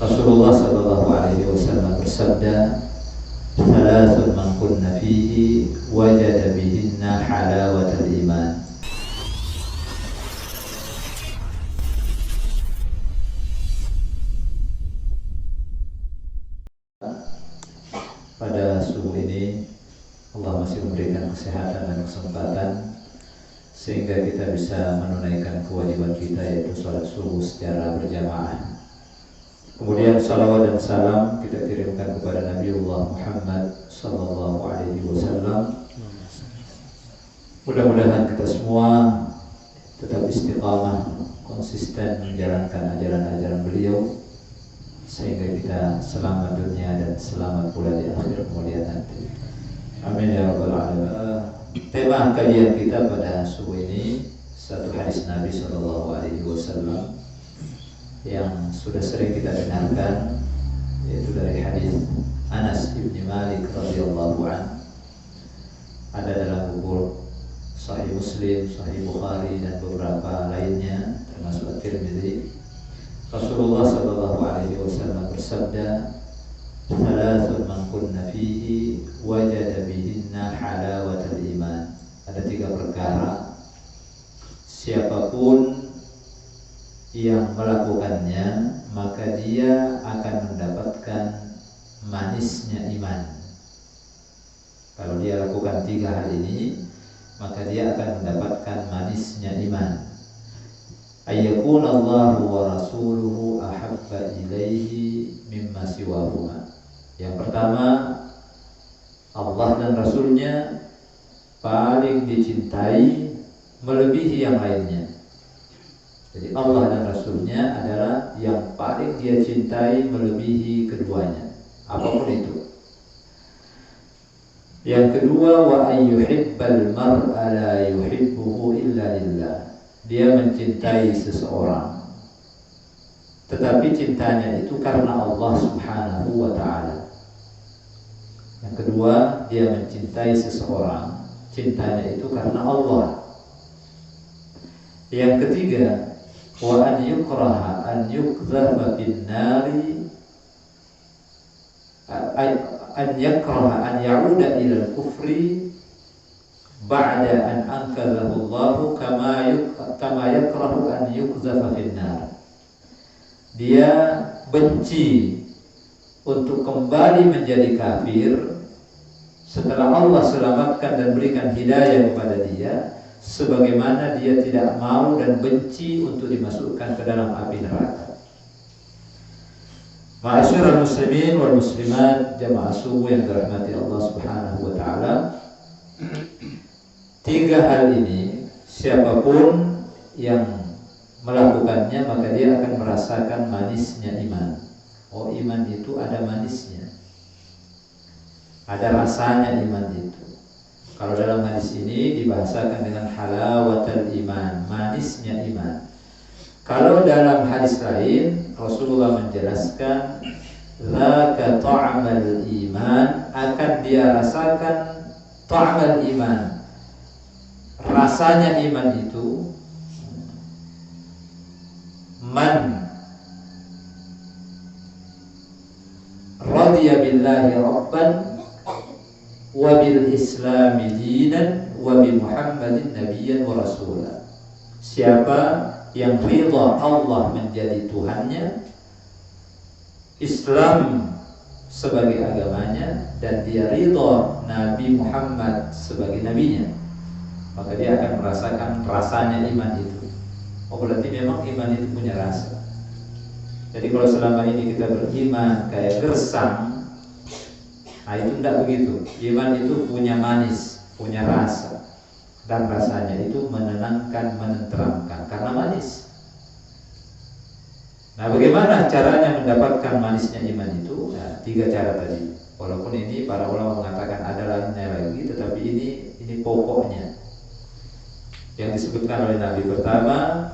Rasulullah Shallallahu Alaihi Wasallam bersabda, "Thalathun man kunna fihi wajada bihinna halawatal iman." Pada subuh ini Allah masih memberikan kesehatan dan kesempatan sehingga kita bisa menunaikan kewajiban kita, yaitu sholat subuh secara berjamaah. Kemudian salawat dan salam kita kirimkan kepada Nabiullah Muhammad Sallallahu Alaihi Wasallam. Mudah-mudahan kita semua tetap istiqamah, konsisten menjalankan ajaran-ajaran beliau sehingga kita selamat dunia dan selamat pula di akhir kemudian nanti. Amin ya rabbal alamin. Tema kajian kita pada subuh ini satu hadis Nabi Sallallahu Alaihi Wasallam yang sudah sering kita dengarkan, yaitu dari hadis Anas bin Malik radhiyallahu anhu. Ada dalam buku Sahih Muslim, Sahih Bukhari dan beberapa lainnya termasuk At-Tirmidzi. Rasulullah Sallallahu Alaihi Wasallam bersabda, "Thalathun man kunna fihi wajada bihinna halawatal iman." Ada 3 perkara siapapun yang melakukannya maka dia akan mendapatkan manisnya iman. Kalau dia lakukan 3 hal ini, maka dia akan mendapatkan manisnya iman. Ayyakuna Allahu wa rasuluhu ahabba ilaihi mimma siwahuma. Yang pertama, Allah dan Rasulnya paling dicintai melebihi yang lainnya. Jadi Allah dan Rasulnya adalah yang paling dia cintai melebihi keduanya, apapun itu. Yang kedua, wa ayyuhibbal mar'a la yuhibbuhu illa lillah. Dia mencintai seseorang, tetapi cintanya itu karena Allah Subhanahu wa ta'ala. Yang kedua, dia mencintai seseorang, cintanya itu karena Allah. Yang ketiga, wa an yukraha an yukdhaba bin nari, an yakraha an ya'uda ila al-kufri ba'da an anqadhahu Allah kama yakrahu an yukdhafa bin nar. Dia benci untuk kembali menjadi kafir setelah Allah selamatkan dan berikan hidayah kepada dia, sebagaimana dia tidak mau dan benci untuk dimasukkan ke dalam api neraka. Ma'asyiral muslimin wal muslimat, jamaah subuh yang dirahmati Allah Subhanahu wa taala. 3 hal ini siapapun yang melakukannya maka dia akan merasakan manisnya iman. Oh, iman itu ada manisnya, ada rasanya iman itu. Kalau dalam hadis ini dibahasakan dengan halawatul iman, manisnya iman. Kalau dalam hadis lain Rasulullah menjelaskan laka ta'amal iman, akan dia rasakan ta'amal iman, rasanya iman itu. Man radiya billahi rabban wa bil islami dinan wa bi muhammadin nabiyyan wa rasulah. Siapa yang ridha Allah menjadi Tuhannya, Islam sebagai agamanya, dan dia ridha Nabi Muhammad sebagai nabinya, maka dia akan merasakan rasanya iman itu. Oh, berarti memang iman itu punya rasa. Jadi kalau selama ini kita beriman kayak gersang, nah itu tidak begitu. Iman itu punya manis, punya rasa, dan rasanya itu menenangkan, menenteramkan karena manis. Nah, bagaimana caranya mendapatkan manisnya iman itu? Nah, 3 cara tadi. Walaupun ini para ulama mengatakan ada lainnya lagi, tetapi ini pokoknya yang disebutkan oleh Nabi. Pertama,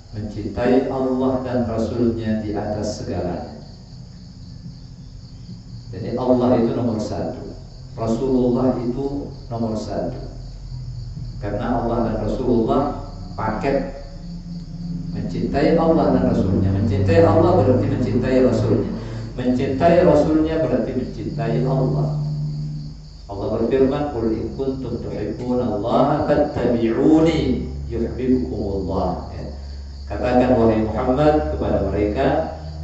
mencintai Allah dan Rasulnya di atas segalanya. Jadi Allah itu nomor 1, Rasulullah itu nomor 1. Karena Allah dan Rasulullah paket mencintai Allah dan Rasulnya. Mencintai Allah berarti mencintai Rasulnya. Mencintai Rasulnya berarti mencintai Allah. Allah berfirman, "Qul in kuntum tuhibbunallaha fattabi'uni yuhibbukumullah." Ya. Katakan wahai Muhammad kepada mereka,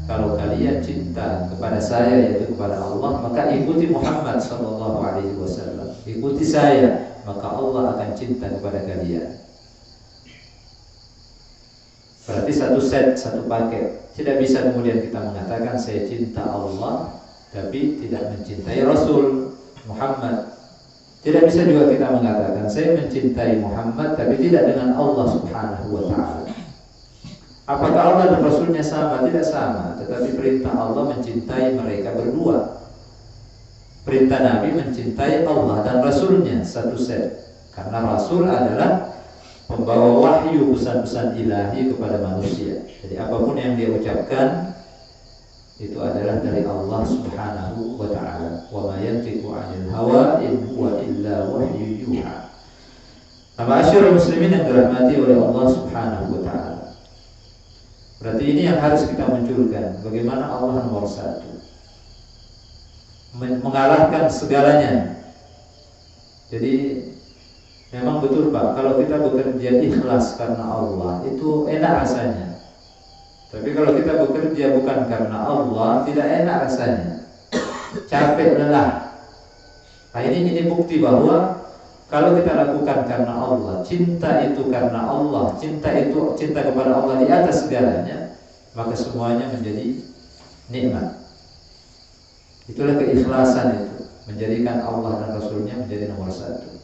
kalau kalian cinta kepada saya, yaitu kepada Allah, maka ikuti Muhammad sallallahu alaihi wasallam. Ikuti saya, maka Allah akan cinta kepada kalian. Berarti satu set, satu paket. Tidak bisa kemudian kita mengatakan saya cinta Allah tapi tidak mencintai Rasul Muhammad. Tidak bisa juga kita mengatakan saya mencintai Muhammad tapi tidak dengan Allah Subhanahu wa ta'ala. Apakah Allah dan Rasulnya sama? Tidak sama. Tetapi perintah Allah mencintai mereka berdua. Perintah Nabi mencintai Allah dan Rasulnya, satu set. Karena Rasul adalah pembawa wahyu pesan-pesan ilahi kepada manusia. Jadi apapun yang dia ucapkan itu adalah dari Allah Subhanahu wa ta'ala. Wa ma yantiqu 'anil hawa in huwa illa wahyu yuha. Ma'asyiral muslimin yang dirahmati oleh Allah Subhanahu wa ta'ala. Berarti ini yang harus kita munculkan. Bagaimana Allah nomor satu, mengalahkan segalanya. Jadi memang betul Pak, kalau kita bekerja ikhlas karena Allah itu enak rasanya. Tapi kalau kita bekerja bukan karena Allah, tidak enak rasanya, capek, lelah. Nah ini bukti bahwa kalau kita lakukan karena Allah, cinta itu karena Allah, cinta kepada Allah di atas segalanya, maka semuanya menjadi nikmat. Itulah keikhlasan itu, menjadikan Allah dan Rasulnya menjadi nomor satu.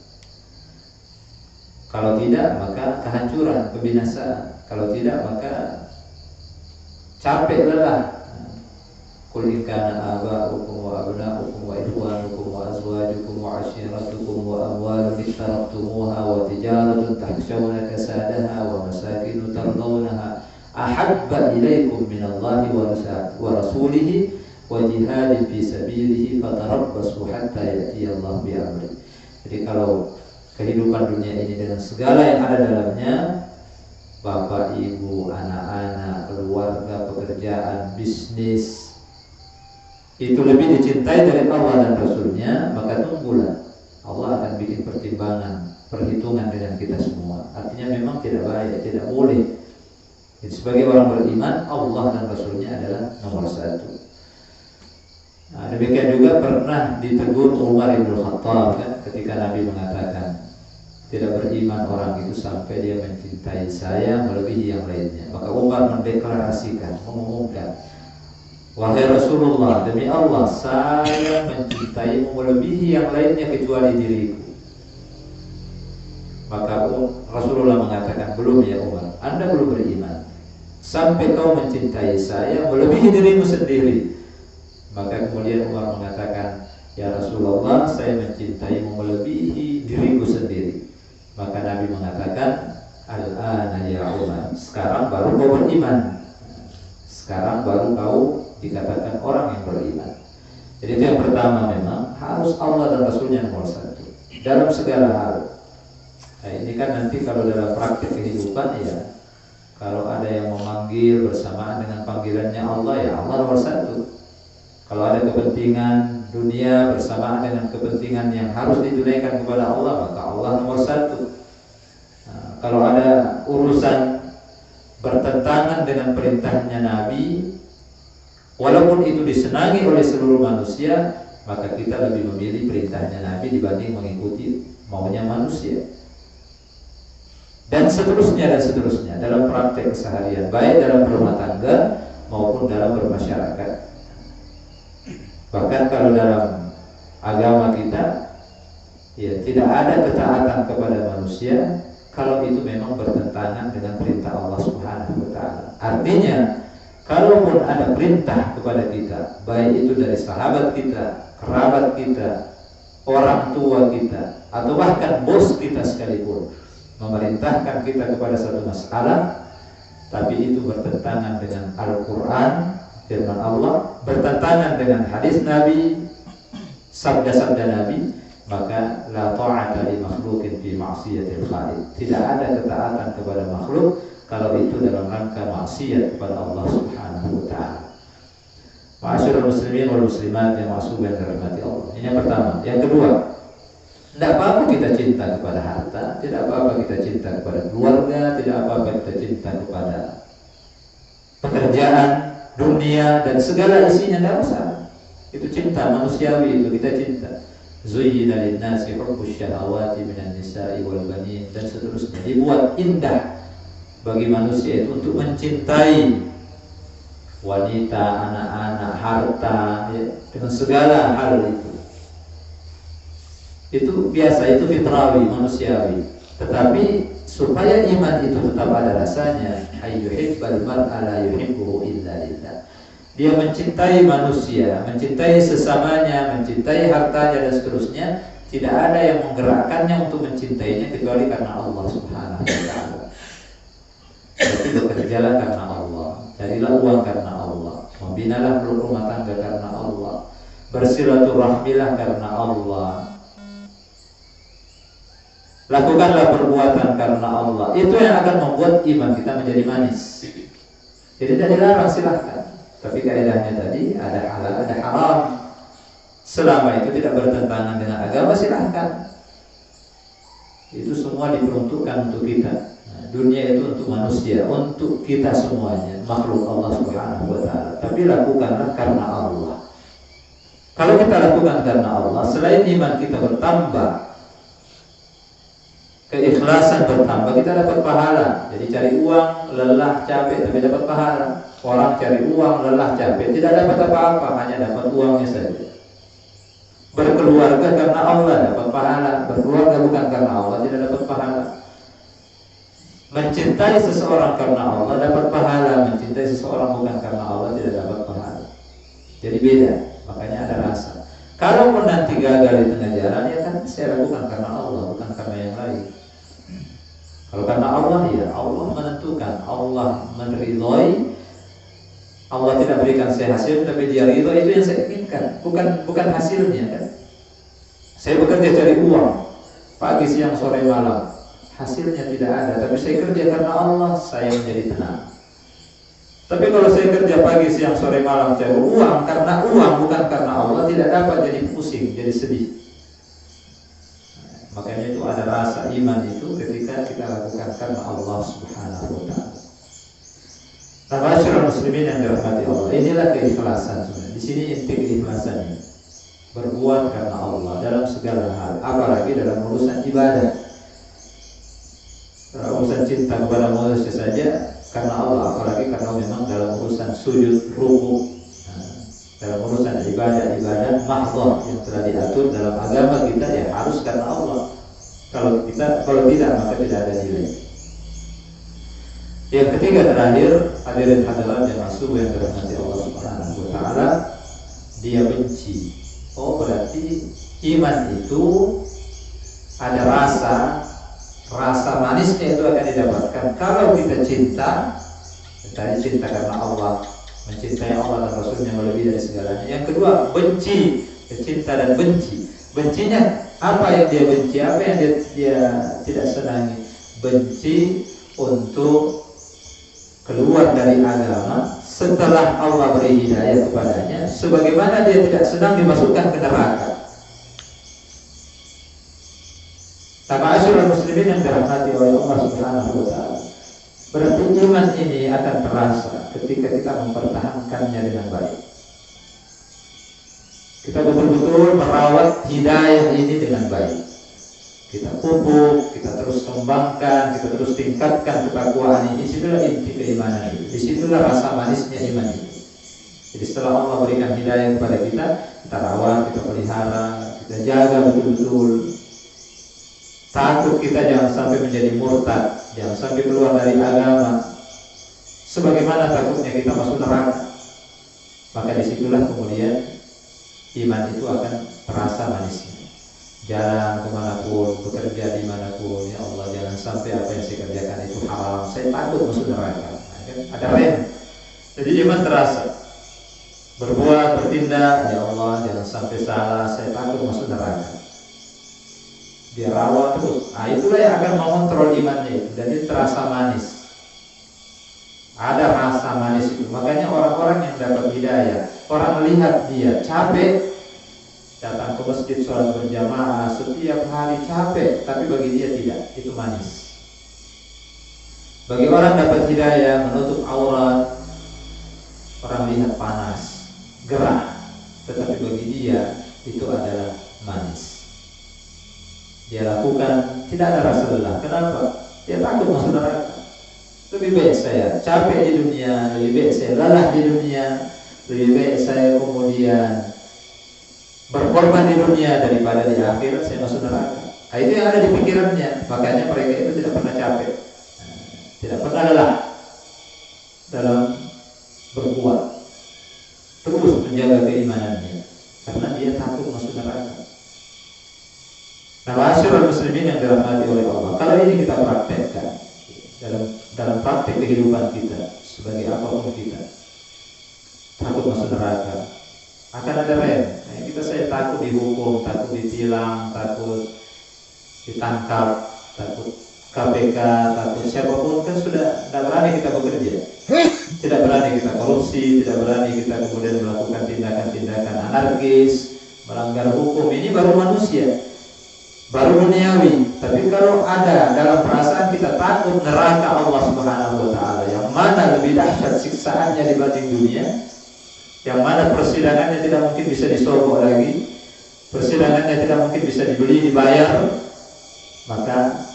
Kalau tidak, maka kehancuran, kebinasaan. Kalau tidak, maka capek, lelah. Qul in kana aba'ukum wa abna'ukum wa ikhwanukum wa azwajukum wa 'ashiratukum wa amwalun iqtaraftumuha wa tijaratun takhshawna kasadaha wa masakin tardawnaha ahabba ilaykum minallahi wa rasulihi wa jihadin fi sabilihi fatarabbasu hatta ya'tiyallahu bi amri. Jadi kalau kehidupan dunia ini dengan segala yang ada dalamnya, bapak, ibu, anak-anak, keluarga, pekerjaan, bisnis, itu lebih dicintai dari Allah dan Rasulnya, maka tunggulah, Allah akan bikin pertimbangan, perhitungan dengan kita semua. Artinya memang tidak baik, tidak boleh. Jadi sebagai orang beriman, Allah dan Rasulnya adalah nomor satu. Nah, demikian juga pernah ditegur Umar bin Khattab kan, ketika Nabi mengatakan tidak beriman orang itu sampai dia mencintai saya melebihi yang lainnya. Maka Umar mendeklarasikan, mengumumkan, wahai Rasulullah, demi Allah saya mencintaimu melebihi yang lainnya kecuali diriku. Maka Rasulullah mengatakan, belum ya Umar, Anda belum beriman sampai kau mencintai saya melebihi dirimu sendiri. Maka kemudian Umar mengatakan, ya Rasulullah, saya mencintaimu melebihi diriku sendiri. Maka Nabi mengatakan, al-ana ya Umar, sekarang baru kau beriman. Sekarang baru kau dikatakan orang yang beriman. Jadi itu yang pertama, memang harus Allah dan Rasulnya nomor satu dalam segala hal. Nah ini kan nanti kalau dalam praktik kehidupan ya, kalau ada yang memanggil bersamaan dengan panggilannya Allah, ya Allah nomor satu. Kalau ada kepentingan dunia bersamaan dengan kepentingan yang harus ditunaikan kepada Allah, maka Allah nomor satu. Nah, kalau ada urusan bertentangan dengan perintahnya Nabi, walaupun itu disenangi oleh seluruh manusia, maka kita lebih memilih perintahnya Nabi dibanding mengikuti maunya manusia. Dan seterusnya dalam praktek keseharian, baik dalam rumah tangga maupun dalam bermasyarakat. Bahkan kalau dalam agama kita, ya tidak ada ketaatan kepada manusia kalau itu memang bertentangan dengan perintah Allah Subhanahu wa ta'ala. Artinya, kalaupun ada perintah kepada kita, baik itu dari sahabat kita, kerabat kita, orang tua kita, atau bahkan bos kita sekalipun, memerintahkan kita kepada satu masalah, tapi itu bertentangan dengan Al-Quran, firman Allah, bertentangan dengan hadis Nabi, sabda-sabda Nabi, maka la ta'ata li makhluqin fi ma'siyatil khaliq. Tidak ada ketaatan kepada makhluk kalau itu dalam rangka maksiat kepada Allah Subhanahu wa taala. Ma'asyiral muslimin wal muslimat yang masuk dan dirahmati Allah. Ini yang pertama. Yang kedua, tidak apa-apa kita cinta kepada harta, tidak apa-apa kita cinta kepada keluarga, tidak apa-apa kita cinta kepada pekerjaan, dunia dan segala isinya, tidak usah. Itu cinta manusiawi, itu kita cinta. Zuyyina lin-nasi hubbus syahawati minan nisa'i wal banin dan seterusnya. Dibuat indah bagi manusia itu untuk mencintai wanita, anak-anak, harta, ya, dengan segala hal itu. Itu biasa, itu fitrawi, manusiawi. Tetapi supaya iman itu tetap ada rasanya, ayyuhibbal mar'a la yuhibbuhu illa lillah. Dia mencintai manusia, mencintai sesamanya, mencintai hartanya dan seterusnya. Tidak ada yang menggerakkannya untuk mencintainya kecuali karena Allah Subhanahu wa taala. Berarti bekerjalah karena Allah, carilah uang karena Allah, membinalah rumah tangga karena Allah, bersilaturahmilah karena Allah, lakukanlah perbuatan karena Allah. Itu yang akan membuat iman kita menjadi manis. Jadi tidak dilarang, silahkan. Tapi kaidahnya tadi ada halal, ada haram. Selama itu tidak bertentangan dengan agama, silahkan. Itu semua diperuntukkan untuk kita. Nah, dunia itu untuk manusia, untuk kita semuanya, makhluk Allah Subhanahu wa taala. Tapi lakukanlah karena Allah. Kalau kita lakukan karena Allah, selain iman kita bertambah, keikhlasan bertambah, kita dapat pahala. Jadi cari uang, lelah, capek, tapi dapat pahala. Orang cari uang, lelah, capek, tidak dapat apa-apa, hanya dapat uangnya saja. Berkeluarga karena Allah dapat pahala, berkeluarga bukan karena Allah tidak dapat pahala. Mencintai seseorang karena Allah dapat pahala, mencintai seseorang bukan karena Allah tidak dapat pahala. Jadi beda, makanya ada rasa. Kalau pun nanti gagal di tengah jalan, ya kan saya lakukan karena Allah, bukan karena yang lain. Kalau karena Allah, ya Allah menentukan, Allah meridhoi. Allah tidak berikan saya hasil, tapi dia ridho, itu yang saya inginkan, bukan hasilnya kan. Saya bekerja cari uang, pagi, siang, sore, malam, hasilnya tidak ada, tapi saya kerja karena Allah, saya menjadi tenang. Tapi kalau saya kerja pagi, siang, sore, malam cari uang karena uang, bukan karena Allah, tidak dapat, jadi pusing, jadi sedih. Makanya itu ada rasa iman itu ketika kita lakukan karena Allah Subhanahu wa taala. Ma'asyiral muslimin yang dirahmati Allah, inilah keikhlasan sebenarnya. Di sini inti keikhlasannya. Berbuat karena Allah dalam segala hal, apalagi dalam urusan ibadah. Dalam urusan cinta kepada manusia saja karena Allah, apalagi karena memang dalam urusan sujud, ruku, dalam urusan ibadah mahdhah yang telah diatur dalam agama kita, ya harus karena Allah. Kalau tidak maka tidak ada nilai. Yang ketiga terakhir, hadirin hadirat yang masuk yang dirahmati Allah Subhanahu wa taala, dia benci. Oh, berarti iman itu ada rasa manisnya itu akan didapatkan kalau kita cinta karena Allah, mencintai Allah dan Rasulnya melebihi dari segalanya. Yang kedua, benci, cinta dan benci. Bencinya apa yang dia benci, apa yang dia tidak senangi. Benci untuk keluar dari agama setelah Allah beri hidayah kepadanya, sebagaimana dia tidak senang dimasukkan ke neraka. Ma'asyiral muslimin yang dirahmati oleh Allah Subhanahu wa taala, berarti iman ini akan terasa ketika kita mempertahankannya dengan baik. Kita betul-betul merawat hidayah ini dengan baik. Kita pupuk, kita terus kembangkan, kita terus tingkatkan ketakwaan ini. Disitulah inti keimanan itu. Disitulah rasa manisnya iman itu. Jadi setelah Allah berikan hidayah kepada kita rawat, kita pelihara, kita jaga betul-betul. Takut kita jangan sampai menjadi murtad, jangan sampai keluar dari agama. Sebagaimana takutnya kita masuk neraka. Maka disitulah kemudian iman itu akan terasa manisnya. Jalan kemanapun, bekerja dimanapun, ya Allah jangan sampai apa yang saya kerjakan itu haram, saya takut masuk neraka. Ada rem. Jadi iman terasa. Berbuat, bertindak, ya Allah jangan sampai salah, saya takut masuk neraka. dia rawat terus. Nah, itulah yang akan mengontrol imannya itu. Jadi terasa manis. Ada rasa manis itu. Makanya orang-orang yang dapat hidayah, orang melihat dia capek, datang ke masjid sholat berjamaah setiap hari capek, tapi bagi dia tidak, itu manis. Bagi orang dapat hidayah, menutup aurat, orang lihat panas, gerah, tetapi bagi dia itu adalah manis. Dia lakukan, tidak ada rasa lelah. Kenapa? Dia takut masuk neraka. Lebih baik saya capek di dunia, lebih baik saya lelah di dunia, lebih baik saya kemudian berkorban di dunia daripada di akhirat saya masuk neraka. Nah, itu yang ada di pikirannya. Makanya mereka itu tidak pernah capek, tidak pernah lelah dalam berbuat, terus menjaga keimanannya, karena dia takut masuk neraka. Nah, masyarakat muslimin yang dirahmati oleh Allah, kalau ini kita praktekkan dalam praktek kehidupan kita, sebagai apapun kita, takut masuk neraka, akan ada rem. Nah, saya takut dihukum, takut ditilang, takut ditangkap, takut KPK, takut siapapun, kan sudah tidak berani kita bekerja, tidak berani kita korupsi, tidak berani kita kemudian melakukan tindakan-tindakan anarkis, melanggar hukum. Ini baru manusia, baru duniawi. Tapi kalau ada dalam perasaan kita takut neraka Allah Subhanahu wa taala, yang mana lebih dahsyat siksaannya dibanding dunia, yang mana persidangannya tidak mungkin bisa disogok lagi, persidangannya tidak mungkin bisa dibeli, dibayar, maka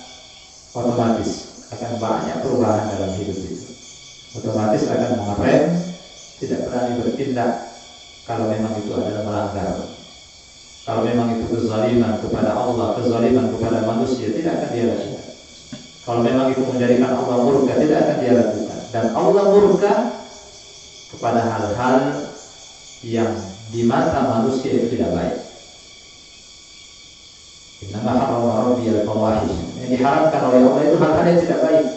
otomatis akan banyak perubahan dalam hidup itu. Otomatis akan mengerem, tidak berani bertindak kalau memang itu adalah melanggar. Kalau memang itu kezaliman kepada Allah, kezaliman kepada manusia, tidak akan dia lakukan. Kalau memang itu menjadikan Allah murka, tidak akan dia lakukan. Dan Allah murka kepada hal-hal yang di mata manusia itu tidak baik. Innama harrama rabbi al-fawahish. Yang diharamkan oleh Allah itu hal-hal yang tidak baik.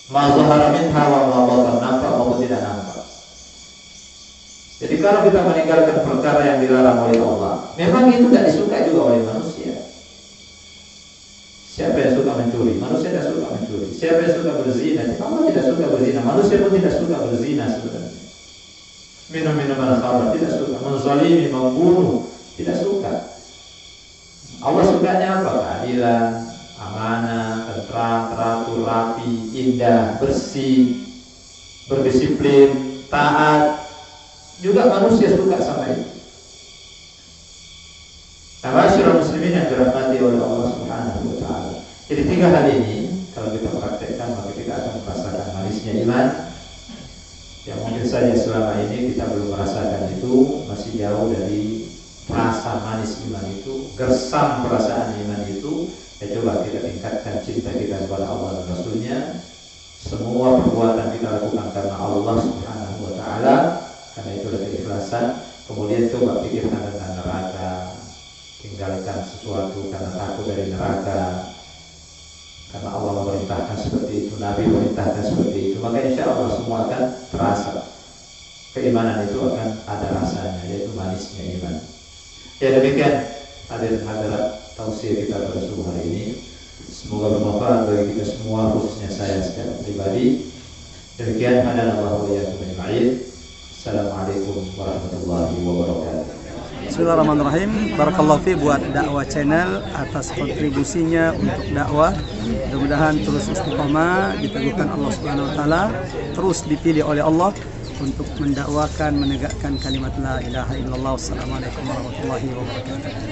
Ma zahara minha wa ma batan, nampak maupun tidak nampak. Jadi kalau kita meninggalkan perkara yang dilarang oleh Allah, memang itu tidak disukai juga oleh manusia. Siapa yang suka mencuri? Manusia tidak suka mencuri. Siapa yang suka berzina? Allah tidak suka berzina. Manusia pun tidak suka berzina sebenarnya. Minum minuman khamr tidak suka. Menzalimi, membunuh tidak suka. Allah sukanya apa? Keadilan, amanah, tentram, teratur, rapi, indah, bersih, berdisiplin, taat. Juga manusia suka sama itu. Nah, masyarakat muslimin yang dirahmati oleh Allah Subhanahu wa taala. Jadi tiga hal ini kalau kita praktekkan, maka kita akan merasakan manisnya iman. Yang mungkin saja selama ini kita belum merasakan itu, masih jauh dari rasa manis iman itu, gersam perasaan iman itu. Ya, coba kita tingkatkan cinta kita kepada Allah dan Rasulnya. Semua perbuatan kita lakukan karena Allah Subhanahu wa taala, karena itu adalah keikhlasan. Kemudian coba pikirkan tentang neraka, tinggalkan sesuatu karena takut dari neraka, karena Allah memerintahkan seperti itu, Nabi memerintahkan seperti itu, maka insya Allah semua akan terasa. Keimanan itu akan ada rasanya, yaitu manisnya iman. Ya, demikian hadirin hadirat tausiah kita pada subuh hari ini. Semoga bermanfaat bagi kita semua, khususnya saya secara pribadi. Demikian, hadanallahu wa iyyakum ajma'in. Assalamualaikum warahmatullahi wabarakatuh. Bismillahirrahmanirrahim. Barakallahu fi buat dakwah channel atas kontribusinya untuk dakwah. Mudah-mudahan terus istiqamah, diteguhkan Allah Subhanahu wa taala, terus dipilih oleh Allah untuk mendakwakan, menegakkan kalimat la ilaha illallah. Wassalamualaikum warahmatullahi wabarakatuh.